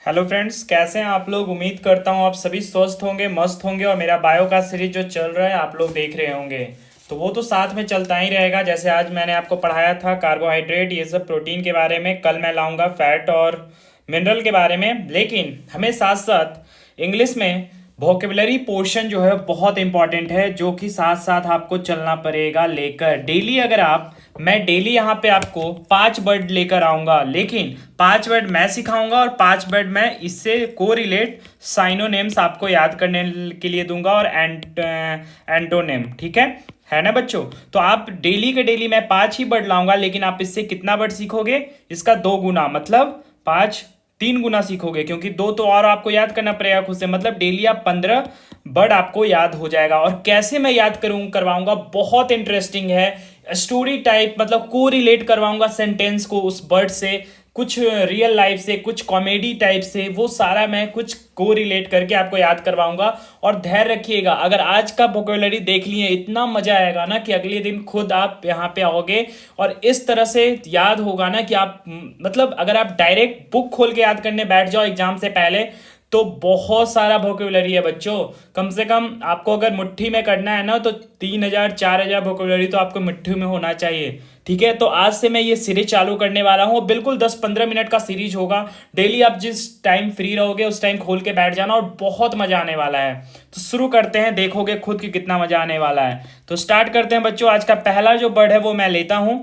Hello friends, कैसे हैं आप लोग। उम्मीद करता हूँ आप सभी स्वस्थ होंगे, मस्त होंगे और मेरा बायो का सीरीज जो चल रहा है आप लोग देख रहे होंगे। तो वो तो साथ में चलता ही रहेगा। जैसे आज मैंने आपको पढ़ाया था कार्बोहाइड्रेट ये सब प्रोटीन के बारे में, कल मैं लाऊंगा फैट और मिनरल के बारे में। लेकिन हमें साथ साथ इंग्लिश में वोकेबलरी पोर्शन जो है बहुत इंपॉर्टेंट है, जो कि साथ साथ आपको चलना पड़ेगा लेकर डेली। अगर आप मैं डेली यहाँ पे आपको 5 वर्ड लेकर आऊंगा, लेकिन 5 वर्ड मैं सिखाऊंगा और 5 वर्ड मैं इससे को रिलेट साइनोनेम्स आपको याद करने के लिए दूंगा और एंटोनेम। ठीक है ना बच्चों। तो आप डेली के डेली मैं 5 ही वर्ड लाऊंगा, लेकिन आप इससे कितना वर्ड सीखोगे, इसका 2 गुना, मतलब 5 3 गुना सीखोगे, क्योंकि 2 तो और आपको याद करना पड़ेगा खुद से। मतलब डेली आप 15 वर्ड आपको याद हो जाएगा। और कैसे मैं याद करूँ करवाऊंगा, बहुत इंटरेस्टिंग है। स्टोरी टाइप, मतलब को रिलेट करवाऊंगा सेंटेंस को उस वर्ड से, कुछ रियल लाइफ से, कुछ कॉमेडी टाइप से, वो सारा मैं कुछ को रिलेट करके आपको याद करवाऊंगा। और धैर्य रखिएगा, अगर आज का वोकेबलरी देख लिए इतना मजा आएगा ना कि अगले दिन खुद आप यहाँ पे आओगे और इस तरह से याद होगा ना कि आप मतलब अगर आप डायरेक्ट बुक खोल के याद करने बैठ जाओ एग्जाम से पहले, तो बहुत सारा वोकेबलरी है बच्चों। कम से कम आपको अगर मुट्ठी में करना है ना, तो 3,000 4,000 वोकेबलरी तो आपको मुट्ठी में होना चाहिए। ठीक है, तो आज से मैं ये सीरीज चालू करने वाला हूँ। बिल्कुल 10-15 मिनट का सीरीज होगा। डेली आप जिस टाइम फ्री रहोगे उस टाइम खोल के बैठ जाना और बहुत मजा आने वाला है। तो शुरू करते हैं, देखोगे खुद कि कितना मजा आने वाला है। तो स्टार्ट करते हैं बच्चों। आज का पहला जो वर्ड है वो मैं लेता हूँ।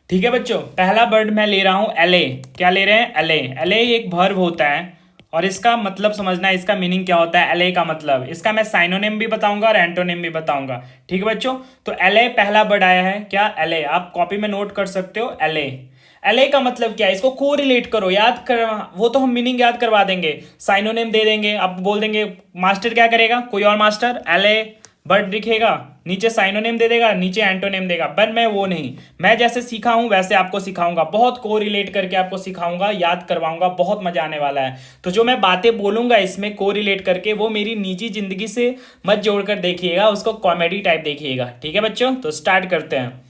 ठीक है बच्चों, पहला वर्ड मैं ले रहा हूं एले। क्या ले रहे हैं? एले। एले एक वर्ब होता है और इसका मतलब समझना है, इसका मीनिंग क्या होता है एले का मतलब। इसका मैं साइनोनिम भी बताऊंगा और एंटोनिम भी बताऊंगा। ठीक है बच्चों, तो एले पहला वर्ड आया है। क्या? एले। आप कॉपी में नोट कर सकते हो। एले। एले का मतलब क्या है, इसको को रिलेट करो, याद कर। वो तो हम मीनिंग याद करवा देंगे, साइनोनिम दे देंगे। आप बोल देंगे मास्टर क्या करेगा, कोई और मास्टर एले वर्ड लिखेगा, नीचे साइनोनिम दे देगा, नीचे एंटोनिम देगा। पर मैं वो नहीं, मैं जैसे सीखा हूं वैसे आपको सिखाऊंगा, बहुत को रिलेट करके आपको सिखाऊंगा, याद करवाऊंगा, बहुत मजा आने वाला है। तो जो मैं बातें बोलूंगा इसमें को रिलेट करके, वो मेरी निजी जिंदगी से मत जोड़कर देखिएगा, उसको कॉमेडी टाइप देखिएगा। ठीक है बच्चों, तो स्टार्ट करते हैं।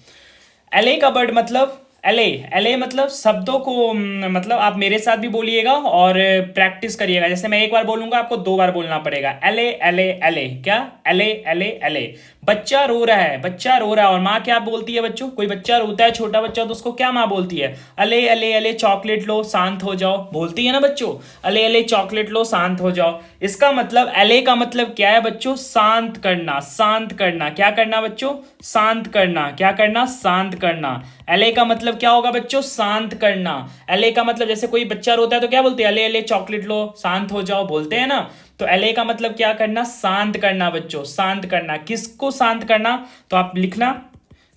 एले का वर्ड मतलब एले। एले मतलब शब्दों को मतलब आप मेरे साथ भी बोलिएगा और प्रैक्टिस करिएगा। जैसे मैं एक बार बोलूंगा, आपको 2 बार बोलना पड़ेगा। एले एले एले। क्या? एले एले एले। बच्चा रो रहा है, बच्चा रो रहा है। और माँ क्या बोलती है बच्चों? कोई बच्चा रोता है, छोटा बच्चा, तो उसको क्या माँ बोलती है? अले अले अले चॉकलेट लो, शांत हो जाओ, बोलती है ना बच्चों। अले अले चॉकलेट लो, शांत हो जाओ। इसका मतलब एले का मतलब क्या है बच्चों? शांत करना, शांत करना। क्या करना बच्चों? शांत करना। क्या करना? शांत करना। एले का मतलब क्या होगा बच्चों? शांत करना। एले का मतलब जैसे कोई बच्चा रोता है तो क्या बोलते हैं? एले एले चॉकलेट लो, शांत हो जाओ, बोलते हैं ना। तो एले का मतलब क्या करना? शांत करना बच्चों, शांत करना। किसको शांत करना? तो आप लिखना,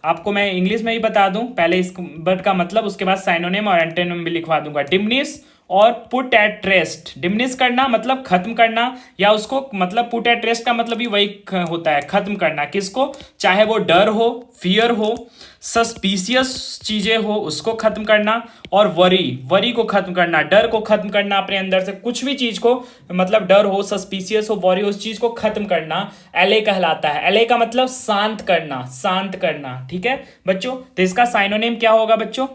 आपको मैं इंग्लिश में ही बता दूं, पहले इस वर्ड का मतलब, उसके बाद साइनोनिम और एंटोनिम भी लिखवा दूंगा। डिमनिश और पुट एट रेस्ट। डिमनिश करना मतलब खत्म करना, या उसको मतलब पुट एट रेस्ट का मतलब भी वही होता है, खत्म करना। किसको? चाहे वो डर हो, फियर हो, सस्पिशियस चीजें हो, उसको खत्म करना। और वरी, वरी को खत्म करना, डर को खत्म करना अपने अंदर से, कुछ भी चीज को, मतलब डर हो, सस्पिशियस हो, वरी हो, उस चीज को खत्म करना एले कहलाता है। एले का मतलब शांत करना, शांत करना। ठीक है बच्चों, तो इसका साइनोनिम क्या होगा बच्चों?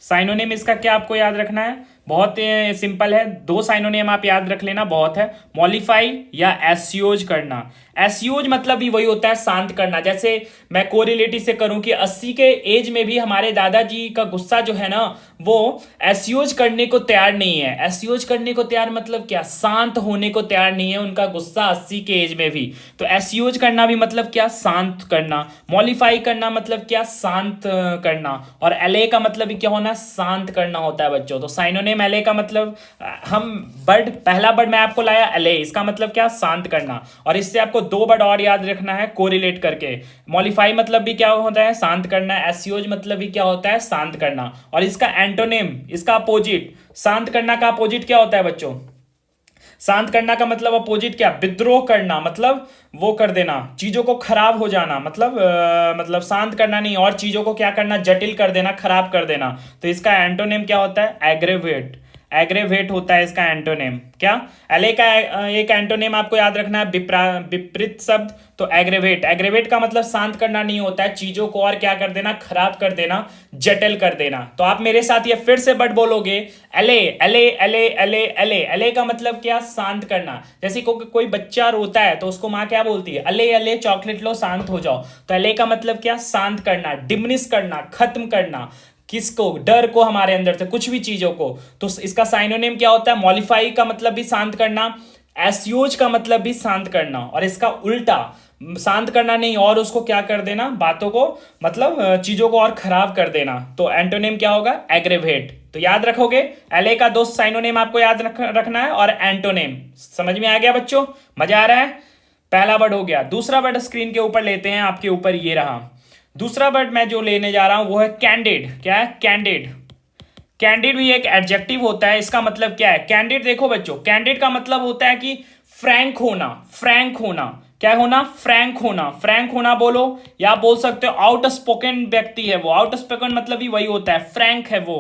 साइनोनिम इसका क्या आपको याद रखना है? बहुत सिंपल है, 2 साइनोनिम आप याद रख लेना, बहुत है। मॉलिफाई या एस्योज करना। एस्योज मतलब भी वही होता है, शांत करना। जैसे मैं कोरिलेटिव से करूं कि 80 के एज में भी हमारे दादाजी का गुस्सा जो है ना, वो एस्योज करने को तैयार नहीं है। एस्योज करने को तैयार मतलब क्या? शांत होने को तैयार नहीं है उनका गुस्सा 80 के एज में भी। तो एस्योज करना भी मतलब क्या? शांत करना। मॉलिफाई करना मतलब क्या? शांत करना। और एले का मतलब भी क्या होना? शांत करना होता है बच्चों। तो साइनोनिम एले का मतलब हम वर्ड, पहला वर्ड मैं आपको लाया एले, इसका मतलब क्या? शांत करना। और इससे आपको 2 वर्ड और याद रखना है कोरिलेट करके। मॉलिफाई मतलब भी क्या होता है? शांत करना। एस्योज मतलब भी क्या होता है? शांत करना। और इसका एंटोनिम, इसका अपोजिट, शांत करना का अपोजिट क्या होता है बच्चों? शांत करना का मतलब अपोजिट क्या? विद्रोह करना, मतलब वो कर देना, चीजों को खराब हो जाना, मतलब शांत करना नहीं, और चीजों को क्या करना? जटिल कर देना, खराब कर देना। तो इसका एंटोनिम क्या होता है? एग्रेवेट। एग्रेवेट होता है इसका एंटोनेम। क्या? एले का एक एंटोनेम आपको याद रखना है, विपरीत शब्द। तो एग्रेवेट, एग्रेवेट का मतलब शांत करना नहीं होता है, चीजों को और क्या कर देना, खराब कर देना, जटिल कर देना। तो आप मेरे साथ ये फिर से वर्ड बोलोगे, एले एले एले एले एले। एले का मतलब क्या? शांत करना। जैसे कोई बच्चा रोता है तो उसको माँ क्या बोलती है? अले अले चॉकलेट लो, शांत हो जाओ। तो एले का मतलब क्या? शांत करना, डिमिनिश करना, खत्म करना। किसको? डर को, हमारे अंदर से कुछ भी चीजों को। तो इसका साइनोनिम क्या होता है? मॉलिफाई का मतलब भी शांत करना, एस्यूज का मतलब भी शांत करना, और इसका उल्टा शांत करना नहीं और उसको क्या कर देना, बातों को, मतलब चीजों को और खराब कर देना। तो एंटोनिम क्या होगा? एग्रेवेट। तो याद रखोगे, एले का दो साइनोनिम आपको याद रखना है, और एंटोनिम। समझ में आ गया बच्चों? मजा आ रहा है? पहला वर्ड हो गया। दूसरा वर्ड स्क्रीन के ऊपर लेते हैं, आपके ऊपर ये रहा। दूसरा वर्ड मैं जो लेने जा रहा हूं वो है कैंडिड। क्या है? कैंडिड। कैंडिड भी एक एडजेक्टिव होता है। इसका मतलब क्या है? कैंडिड देखो बच्चों, कैंडिड का मतलब होता है कि फ्रैंक होना, फ्रैंक होना। क्या होना? फ्रैंक होना। फ्रैंक होना बोलो, या बोल सकते हो आउट स्पोकन व्यक्ति है वो। आउट स्पोकन मतलब भी वही होता है, फ्रैंक है वो।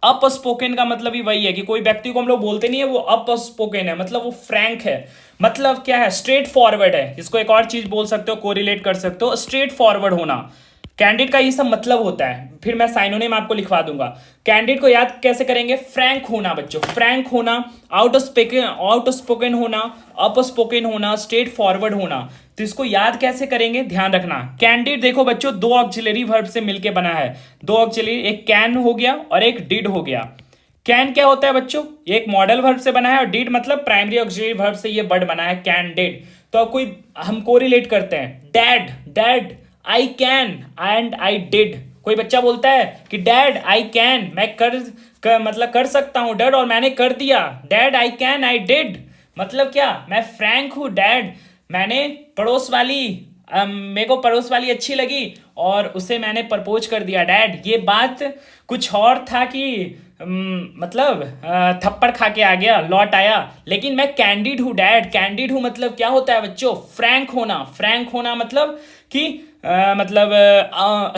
अप स्पोकन का मतलब भी वही है कि कोई व्यक्ति को हम लोग बोलते नहीं है वो अप स्पोकन है, मतलब वो फ्रैंक है। मतलब क्या है? स्ट्रेट फॉरवर्ड है। इसको एक और चीज बोल सकते हो, कोरिलेट कर सकते हो, स्ट्रेट फॉरवर्ड होना। कैंडिड का ये सब मतलब होता है। फिर मैं साइनोनिम आपको लिखवा दूंगा। कैंडिड को याद कैसे करेंगे? फ्रैंक होना बच्चों, फ्रैंक होना, आउट स्पोकन होना, अप स्पोकन होना, स्ट्रेट फॉरवर्ड होना। तो इसको याद कैसे करेंगे? ध्यान रखना। कैंडिड देखो बच्चों, दो ऑक्सिलरी वर्ब से मिलके बना है। दो ऑक्सिलरी, एक कैन हो गया और एक डिड हो गया। कैन क्या होता है बच्चों? एक मॉडल वर्ब से बना है, और डिड मतलब प्राइमरी ऑक्सिलरी वर्ब से ये वर्ड बना है, कैन डिड। तो अब कोई हम कोरिलेट करते हैं, dad dad, I can and I did. कोई बच्चा बोलता है कि डैड आई कैन, मैं मतलब कर सकता हूं डैड, और मैंने कर दिया। Dad I can I did मतलब क्या? मैं फ्रैंक हूं डैड, मैंने पड़ोस वाली मेरे को पड़ोस वाली अच्छी लगी और उसे मैंने प्रपोज कर दिया डैड। ये बात कुछ और था कि मतलब थप्पड़ खा के आ गया, लौट आया, लेकिन मैं कैंडिड हूँ डैड। कैंडिड हूँ मतलब क्या होता है बच्चों? फ्रैंक होना। फ्रैंक होना मतलब कि मतलब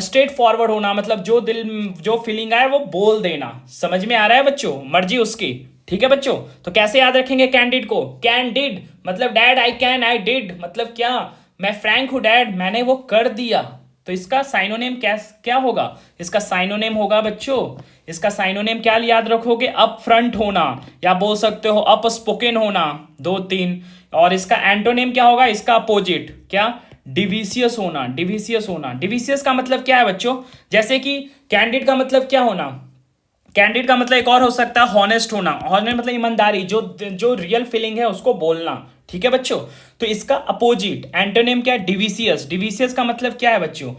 स्ट्रेट फॉरवर्ड होना, मतलब जो दिल जो फीलिंग आए वो बोल देना। समझ में आ रहा है बच्चों? मर्जी उसकी। ठीक है बच्चों? तो कैसे याद रखेंगे कैंडिड को? कैंडिड मतलब dad I can I did मतलब क्या? मैं फ्रैंक हूँ डैड, मैंने वो कर दिया। तो इसका साइनोनेम क्या होगा? इसका साइनोनेम होगा बच्चों, इसका साइनोनेम क्या याद रखोगे? अप फ्रंट होना, या बोल सकते हो अप स्पोकन होना। दो तीन। और इसका एंटोनेम क्या होगा? इसका अपोजिट। क्या? डिविसियस होना। डिविसियस होना। डिविसियस का मतलब क्या है बच्चों? जैसे कि कैंडिड का मतलब क्या होना? कैंडिड का मतलब एक और हो सकता है हॉनेस्ट होना। हॉनेस्ट मतलब ईमानदारी, जो जो रियल फीलिंग है उसको बोलना। ठीक है बच्चों? तो इसका अपोजिट एंटोनिम क्या है? डिविसियस। डिविसियस का मतलब क्या है बच्चों?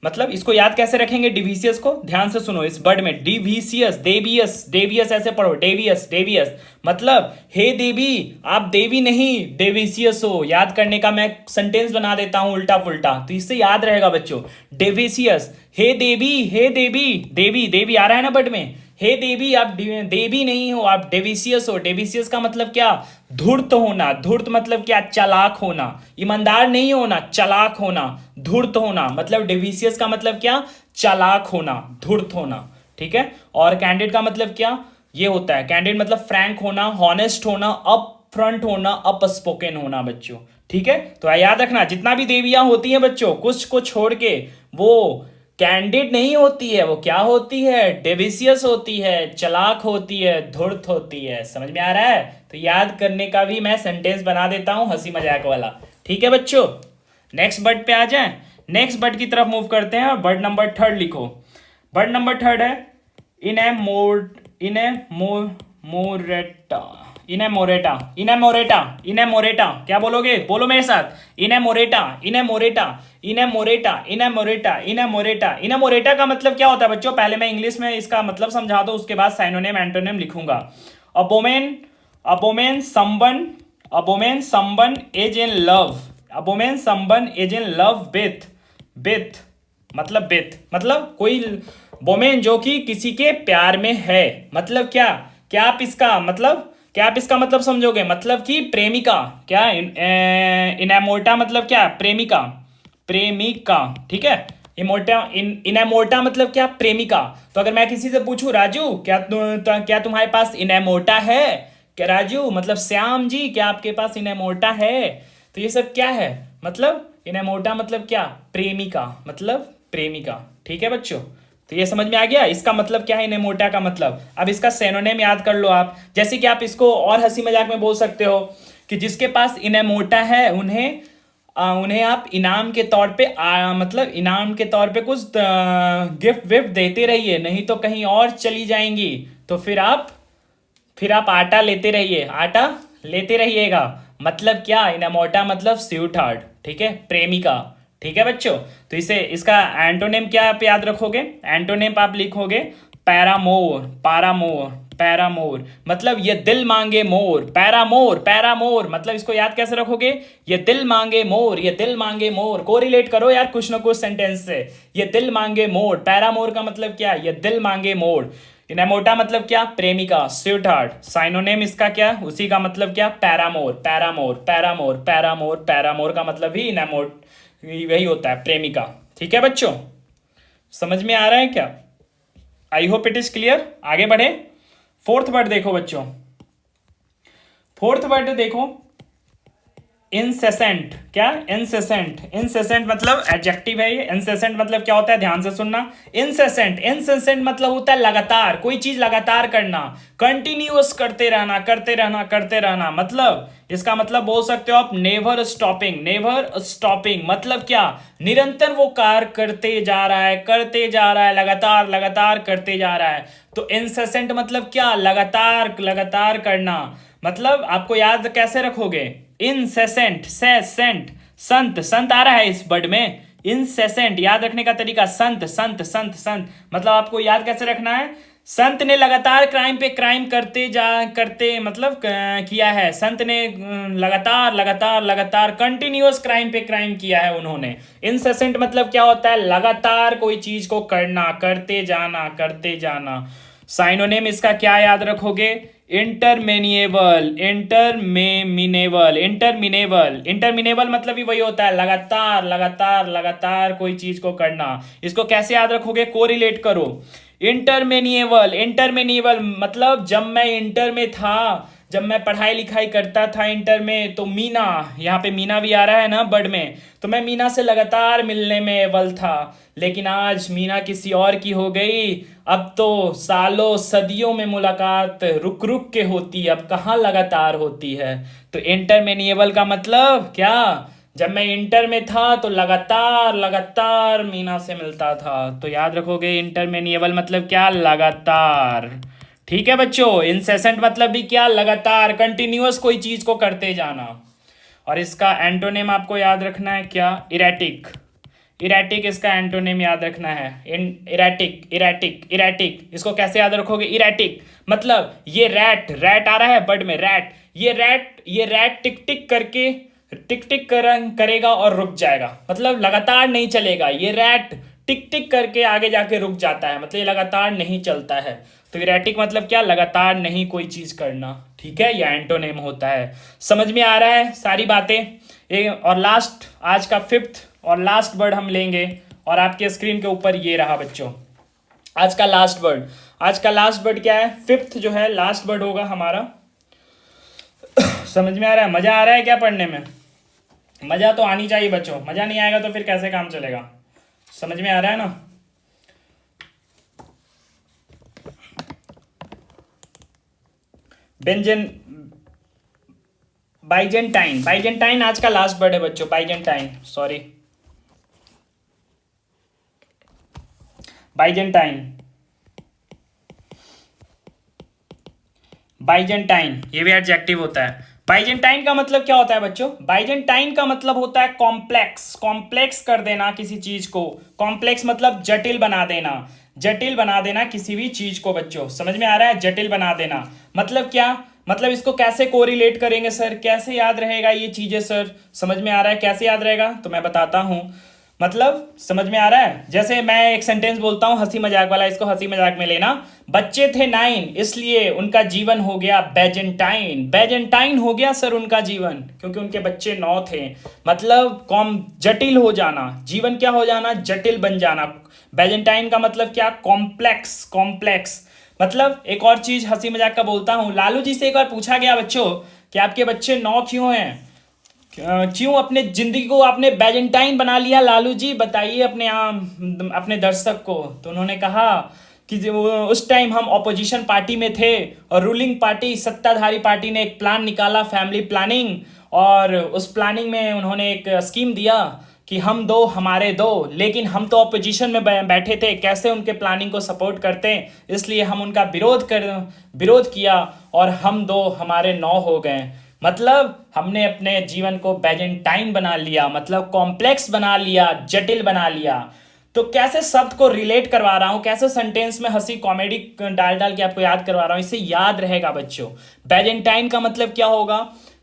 मतलब इसको याद कैसे रखेंगे डिविसियस को? ध्यान से सुनो, इस वर्ड में डिविसियस, देवियस, देवियस ऐसे पढ़ो, डेवियस डेवियस मतलब हे देवी, आप देवी नहीं डेविसियस हो। याद करने का मैं सेंटेंस बना देता हूं उल्टा पुल्टा, तो इससे याद रहेगा बच्चों। डेविसियस, हे देवी, हे देवी, देवी देवी आ रहा है ना वर्ड में। हे देवी, आप देवी नहीं हो, आप डेविसियस हो। डेविसियस का मतलब क्या? धूर्त होना। धूर्त मतलब क्या? चालाक होना। ईमानदार नहीं होना, चालाक होना। धूर्त होना मतलब डेविसियस का मतलब क्या? चालाक होना, धूर्त होना। ठीक है? और कैंडिड का मतलब क्या? ये होता है कैंडिड मतलब फ्रैंक होना, हॉनेस्ट होना, अप फ्रंट होना, अप स्पोकन होना बच्चों। ठीक है? तो याद रखना, जितना भी देवियां होती हैं बच्चों, कुछ को छोड़ के, वो कैंडिड नहीं होती है। वो क्या होती है? डेविसियस होती है, चालाक होती है, धूर्त होती है। समझ में आ रहा है? तो याद करने का भी मैं सेंटेंस बना देता हूं हंसी मजाक वाला। ठीक है बच्चों? नेक्स्ट वर्ड पे आ जाए। नेक्स्ट वर्ड की तरफ मूव करते हैं, और वर्ड नंबर थर्ड लिखो। वर्ड नंबर थर्ड है इनेमोरेटा। इनेमोरेटा, इनेमोरेटा, इनेमोरेटा। क्या बोलोगे? बोलो मेरे साथ, इनेमोरेटा, इनेमोरेटा, इनेमोरेटा, इनेमोरेटा, इनेमोरेटा। इनेमोरेटा का मतलब क्या होता है बच्चों? पहले मैं इंग्लिश में इसका मतलब समझा दो, उसके बाद साइनोनेम एंटोनेम लिखूंगा। अबोमेन, अबोमेन समवन, अबोमेन समवन इज इन लव। अबोमेन someone is in love with, with मतलब विथ मतलब कोई वोमेन जो कि किसी के प्यार में है। मतलब क्या? क्या आप इसका मतलब, क्या आप इसका मतलब समझोगे? मतलब कि प्रेमिका। क्या? इनेमोर्टा मतलब क्या? प्रेमिका, प्रेमिका। ठीक है? इमोर्टा इनेमोर्टा मतलब क्या? प्रेमिका। तो अगर मैं किसी से पूछूं राजू क्या तुम्हारे पास इनेमोर्टा है? क्या राजू मतलब श्याम जी क्या आपके पास इनेमोर्टा है? तो ये सब क्या है? मतलब इनेमोर्टा मतलब क्या? प्रेमिका, मतलब प्रेमिका। ठीक है बच्चों, तो ये समझ में आ गया इसका मतलब क्या है इनेमोर्टा का मतलब। अब इसका सिनोनिम याद कर लो आप, जैसे कि आप इसको और हंसी मजाक में बोल सकते हो कि जिसके पास इनेमोर्टा है उन्हें आप इनाम के तौर पे मतलब इनाम के तौर पे कुछ गिफ्ट विफ्ट देते रहिए, नहीं तो कहीं और चली जाएंगी। तो फिर आप आटा लेते रहिए, आटा लेते रहिएगा। मतलब क्या? इनामोर्टा मतलब स्वीट हार्ट, ठीक है, प्रेमिका। ठीक है बच्चों, तो इसे इसका एंटोनिम क्या आप याद रखोगे? एंटोनिम आप लिखोगे पैरामोर, पारामोर, पैरामोर। मतलब ये दिल मांगे मोर, पैरामोर, पैरामोर मतलब इसको याद कैसे रखोगे? ये दिल मांगे मोर, ये दिल मांगे मोर। कोरिलेट करो यार कुछ ना कुछ सेंटेंस से। ये दिल मांगे मोर, पैरामोर का मतलब क्या? ये दिल मांगे मोर। इनेमोटा मतलब क्या? प्रेमिका, स्वीट हार्ट। साइनोनेम इसका क्या? उसी का मतलब क्या? Paramour, paramour, paramour, paramour, paramour का मतलब भी इनेमोट वही होता है, प्रेमिका। ठीक है बच्चों, समझ में आ रहा है क्या? I hope it is clear. आगे बढ़े, फोर्थ वर्ड देखो बच्चों। फोर्थ वर्ड देखो, इंसेसेंट। क्या? इंसेसेंट। इंसेसेंट मतलब एडजेक्टिव है ये। इंसेसेंट मतलब क्या होता है? ध्यान से सुनना। इंसेसेंट, इंसेसेंट मतलब होता है लगातार, कोई चीज लगातार करना, कंटिन्यूअस करते रहना, करते रहना, करते रहना। मतलब इसका मतलब बोल सकते हो आप नेवर स्टॉपिंग, नेवर स्टॉपिंग मतलब क्या? निरंतर वो कार्य करते जा रहा है, करते जा रहा है, लगातार लगातार करते जा रहा है। तो इंसेसेंट मतलब क्या? लगातार लगातार करना। मतलब आपको याद कैसे रखोगे? इनसेसेंट, सेसेंट, संत, संत आ रहा है इस वर्ड में। इनसेसेंट याद रखने का तरीका संत, संत, संत, संत मतलब आपको याद कैसे रखना है? संत ने लगातार क्राइम पे क्राइम करते मतलब किया है। संत ने लगातार लगातार लगातार कंटिन्यूअस क्राइम पे क्राइम किया है उन्होंने। इनसेसेंट मतलब क्या होता है? लगातार कोई चीज को करना, करते जाना, करते जाना। साइनोनेम इसका क्या याद रखोगे? इंटरमिनिएबल, इंटरमिनेबल, इंटरमिनेबल। इंटरमिनेबल मतलब भी वही होता है, लगातार लगातार लगातार कोई चीज को करना। इसको कैसे याद रखोगे? कोरिलेट करो। इंटरमिनिएबल, इंटरमिनिएबल मतलब जब मैं इंटर में था, जब मैं पढ़ाई लिखाई करता था इंटर में, तो मीना, यहाँ पे मीना भी आ रहा है ना वर्ड में, तो मैं मीना से लगातार मिलने में एवल था। लेकिन आज मीना किसी और की हो गई। अब तो सालों सदियों में मुलाकात रुक रुक के होती है, अब कहाँ लगातार होती है। तो इंटरमिनिएबल का मतलब क्या? जब मैं इंटर में था तो लगातार लगातार मीना से मिलता था। तो याद रखोगे इंटरमिनिएबल मतलब क्या? लगातार। ठीक है बच्चों, इंसेसेंट मतलब भी क्या? लगातार, कंटिन्यूअस कोई चीज को करते जाना। और इसका एंटोनिम आपको याद रखना है क्या? इरेटिक। इरेटिक इसका एंटोनिम याद रखना है। इरेटिक, इरेटिक, इरेटिक इसको कैसे याद रखोगे? इरेटिक मतलब ये रैट, रैट आ रहा है वर्ड में, रैट। ये रैट टिक टिक करके टिक टिक करेगा और रुक जाएगा, मतलब लगातार नहीं चलेगा। ये रैट टिक टिक करके आगे जाके रुक जाता है, मतलब ये लगातार नहीं चलता है। तो इरेटिक मतलब क्या? लगातार नहीं कोई चीज करना। ठीक है, यह एंटोनिम होता है। समझ में आ रहा है सारी बातें? और लास्ट, आज का फिफ्थ और लास्ट वर्ड हम लेंगे, और आपके स्क्रीन के ऊपर ये रहा बच्चों आज का लास्ट वर्ड। आज का लास्ट वर्ड क्या है? फिफ्थ जो है लास्ट वर्ड होगा हमारा। समझ में आ रहा है? मजा आ रहा है क्या पढ़ने में? मजा तो आनी चाहिए बच्चों, मजा नहीं आएगा तो फिर कैसे काम चलेगा? समझ में आ रहा है ना? बेंजन बाइजेंटाइन, बाइजेंटाइन आज का लास्ट वर्ड है बच्चों, बाइजेंटाइन, सॉरी, बाइजेंटाइन, बाइजेंटाइन ये भी एडजेक्टिव होता है। बाइजेंटाइन का मतलब क्या होता है बच्चों? बाइजेंटाइन का मतलब होता है कॉम्प्लेक्स, कॉम्प्लेक्स कर देना किसी चीज को। कॉम्प्लेक्स मतलब जटिल बना देना, जटिल बना देना किसी भी चीज को बच्चों। समझ में आ रहा है? जटिल बना देना मतलब क्या? मतलब इसको कैसे कोरिलेट करेंगे सर? कैसे याद रहेगा ये चीजें सर? समझ में आ रहा है कैसे याद रहेगा? तो मैं बताता हूं। मतलब समझ में आ रहा है? जैसे मैं एक सेंटेंस बोलता हूँ हंसी मजाक वाला, इसको हंसी मजाक में लेना। बच्चे थे 9 इसलिए उनका जीवन हो गया बेजेंटाइन। बेजेंटाइन हो गया सर उनका जीवन, क्योंकि उनके बच्चे 9 थे। मतलब कॉम जटिल हो जाना, जीवन क्या हो जाना, जटिल बन जाना। बेजेंटाइन का मतलब क्या, कॉम्प्लेक्स। कॉम्प्लेक्स मतलब एक और चीज हंसी मजाक का बोलता हूँ, लालू जी से एक बार पूछा गया बच्चों कि आपके बच्चे 9 क्यों हैं, क्यों अपने जिंदगी को आपने बैजेंटाइन बना लिया लालू जी, बताइए अपने अपने दर्शक को। तो उन्होंने कहा कि उस टाइम हम ऑपोजिशन पार्टी में थे और रूलिंग पार्टी सत्ताधारी पार्टी ने एक प्लान निकाला, फैमिली प्लानिंग। और उस प्लानिंग में उन्होंने एक स्कीम दिया कि हम दो हमारे दो, लेकिन हम तो ऑपोजिशन में बैठे थे, कैसे उनके प्लानिंग को सपोर्ट करते, इसलिए हम उनका विरोध किया और हम दो हमारे 9 हो गए। मतलब हमने अपने जीवन को बैजेंटाइन बना लिया, मतलब कॉम्प्लेक्स बना लिया, जटिल बना लिया। तो कैसे शब्द को रिलेट करवा रहा हूं, कैसे सेंटेंस में हंसी कॉमेडी डाल डाल के आपको याद करवा रहा हूं, इससे याद रहेगा बच्चों। बैजेंटाइन का मतलब क्या होगा,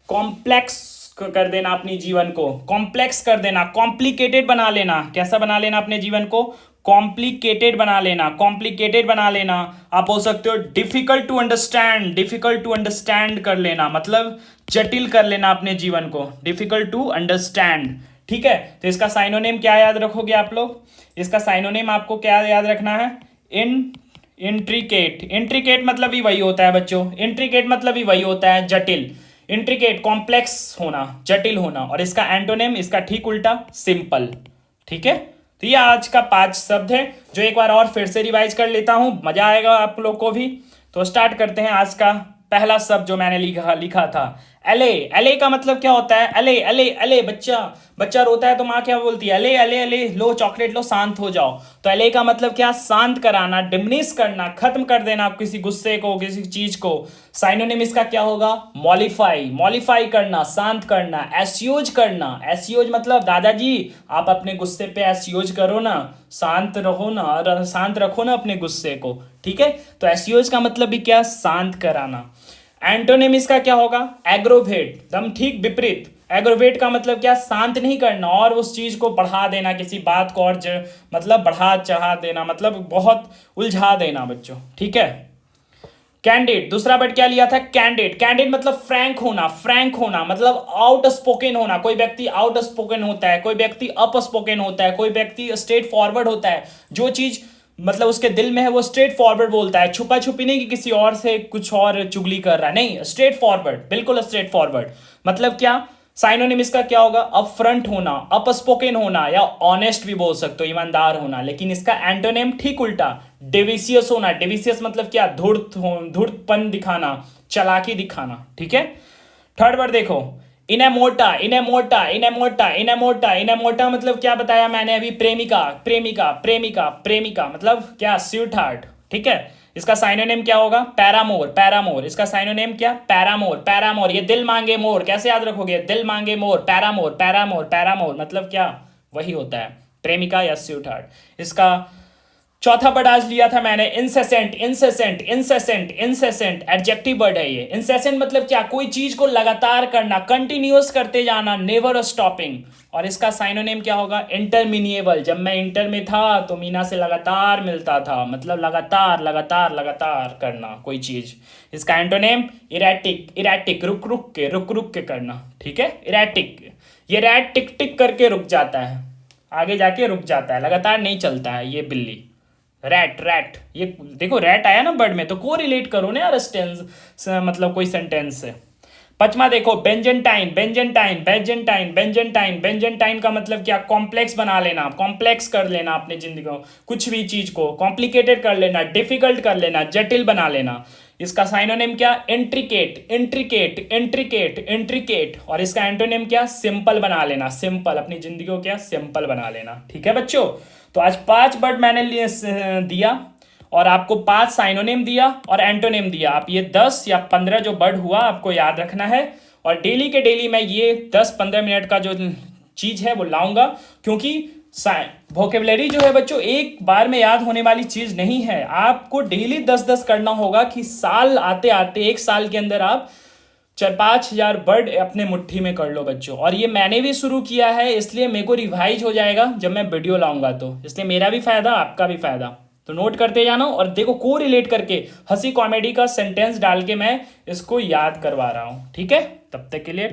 कॉम्प्लेक्स कर देना अपनी जीवन को, कॉम्प्लेक्स कर देना, कॉम्प्लिकेटेड बना लेना। कैसा बना लेना अपने जीवन को, कॉम्प्लिकेटेड बना लेना, कॉम्प्लिकेटेड बना लेना। आप बोल सकते हो difficult to understand, difficult to understand कर लेना, मतलब जटिल कर लेना अपने जीवन को, डिफिकल्ट टू अंडरस्टैंड। ठीक है, तो इसका साइनोनिम क्या याद रखोगे आप लोग, इसका साइनोनिम आपको क्या याद रखना है, इंट्रिकेट। इंट्रिकेट मतलब ही वही होता है बच्चों, इंट्रिकेट मतलब ही वही होता है जटिल। इंट्रिकेट कॉम्प्लेक्स होना, जटिल होना। और इसका एंटोनिम, इसका ठीक उल्टा, सिंपल। ठीक है, तो ये आज का 5 शब्द है जो एक बार और फिर से रिवाइज कर लेता हूं, मजा आएगा आप लोग को भी। तो स्टार्ट करते हैं आज का पहला शब्द जो मैंने लिखा था, एले। एले का मतलब क्या होता है, एले एले एले, बच्चा रोता है तो माँ क्या बोलती है, एले एले एले, लो चॉकलेट लो, शांत हो जाओ। तो एले का मतलब क्या, शांत कराना, डिमिनिश करना, खत्म कर देना किसी गुस्से को, किसी चीज को। साइनोनिम इसका क्या होगा, मॉलिफाई। मॉलिफाई करना, शांत करना, एस्यूज करना। एस्यूज मतलब दादाजी आप अपने गुस्से पे एस्यूज करो ना, शांत रहो ना, शांत रखो ना अपने गुस्से को। ठीक है, तो एस्यूज का मतलब भी क्या, शांत कराना। एंटोनिम इसका क्या होगा, एग्रोवेट, दम ठीक विपरीत। एग्रोवेट का मतलब क्या, शांत नहीं करना और उस चीज को बढ़ा देना, किसी बात को और मतलब बढ़ा चढ़ा देना, मतलब बहुत उलझा देना बच्चों। ठीक है, कैंडिड, दूसरा वर्ड क्या लिया था, कैंडिड। कैंडिड मतलब फ्रैंक होना, फ्रैंक होना मतलब आउट स्पोकन होना। कोई व्यक्ति आउट स्पोकन होता है, कोई व्यक्ति अप स्पोकन होता है, कोई व्यक्ति स्ट्रेट फॉरवर्ड होता है। जो चीज मतलब उसके दिल में है वो स्ट्रेट फॉरवर्ड बोलता है, छुपा छुपी नहीं कि किसी और से कुछ और चुगली कर रहा है, नहीं, स्ट्रेट फॉरवर्ड, बिल्कुल स्ट्रेट फॉरवर्ड। मतलब क्या, साइनोनिम इसका क्या होगा, अपफ्रंट होना, अपस्पोकन होना, या ऑनेस्ट भी बोल सकते हो, ईमानदार होना। लेकिन इसका एंटोनिम ठीक उल्टा, डिविशियस होना। डिविशियस मतलब क्या, धूर्तपन दिखाना, चालाकी दिखाना। ठीक है, थर्ड वर्ड देखो, इनेमोटा। इनेमोटा इनेमोटा इनेमोटा इनेमोटा मतलब क्या बताया मैंने अभी, प्रेमिका प्रेमिका प्रेमिका प्रेमिका मतलब क्या, स्वीट हार्ट। ठीक है, इसका साइनोनिम क्या होगा, पैरामोर। पैरामोर, इसका साइनोनिम क्या, पैरामोर। पैरामोर, ये दिल मांगे मोर, कैसे याद रखोगे, दिल मांगे मोर, पैरामोर पैरामोर पैरामोर मतलब क्या, वही होता है प्रेमिका या स्वीट हार्ट। इसका चौथा वर्ड आज लिया था मैंने, incessant. Incessant incessant incessant adjective word है ये। इंसेसेंट मतलब क्या, कोई चीज को लगातार करना, कंटिन्यूअस करते जाना, नेवर स्टॉपिंग। और इसका साइनोनिम क्या होगा, इंटरमिनिएबल। जब मैं इंटर में था तो मीना से लगातार मिलता था, मतलब लगातार लगातार लगातार करना कोई चीज। इसका एंटोनिम इरेटिक। इरेटिक रुक रुक के करना। ठीक है, इरेटिक, ये रैट टिक टिक करके रुक जाता है, आगे जाके रुक जाता है, लगातार नहीं चलता है ये बिल्ली। रैट रैट, ये देखो रैट आया ना वर्ड में, तो को रिलेट करो ना यार टेंस, मतलब कोई सेंटेंस से। पचमा देखो, बेंजेंटाइन। बेंजेंटाइन बेंजेंटाइन बेंजेंटाइन बेंजेंटाइन का मतलब क्या, कॉम्प्लेक्स बना लेना, कॉम्प्लेक्स कर लेना अपने जिंदगी को, कुछ भी चीज को कॉम्प्लिकेटेड कर लेना, डिफिकल्ट कर लेना, जटिल बना लेना। इसका साइनोनिम क्या, इंट्रिकेट इंट्रिकेट इंट्रिकेट इंट्रिकेट। और इसका एंटोनिम क्या, सिंपल बना लेना, सिंपल, अपनी जिंदगी को क्या, सिंपल बना लेना। ठीक है बच्चों, तो आज 5 वर्ड मैंने दिया और आपको 5 साइनोनिम दिया और एंटोनिम दिया। आप ये 10 या 15 जो वर्ड हुआ आपको याद रखना है, और डेली के डेली मैं ये 10-15 मिनट का जो चीज है वो लाऊंगा, क्योंकि वोकेबलरी जो है बच्चों एक बार में याद होने वाली चीज नहीं है। आपको डेली 10-10 करना होगा कि साल आते आते 1 साल के अंदर आप 4-5 हजार वर्ड अपने मुट्ठी में कर लो बच्चों। और ये मैंने भी शुरू किया है, इसलिए मेरे को रिवाइज हो जाएगा जब मैं वीडियो लाऊंगा, तो इसलिए मेरा भी फायदा आपका भी फायदा। तो नोट करते जाना और देखो को रिलेट करके हंसी कॉमेडी का सेंटेंस डाल के मैं इसको याद करवा रहा हूँ। ठीक है, तब तक के लिए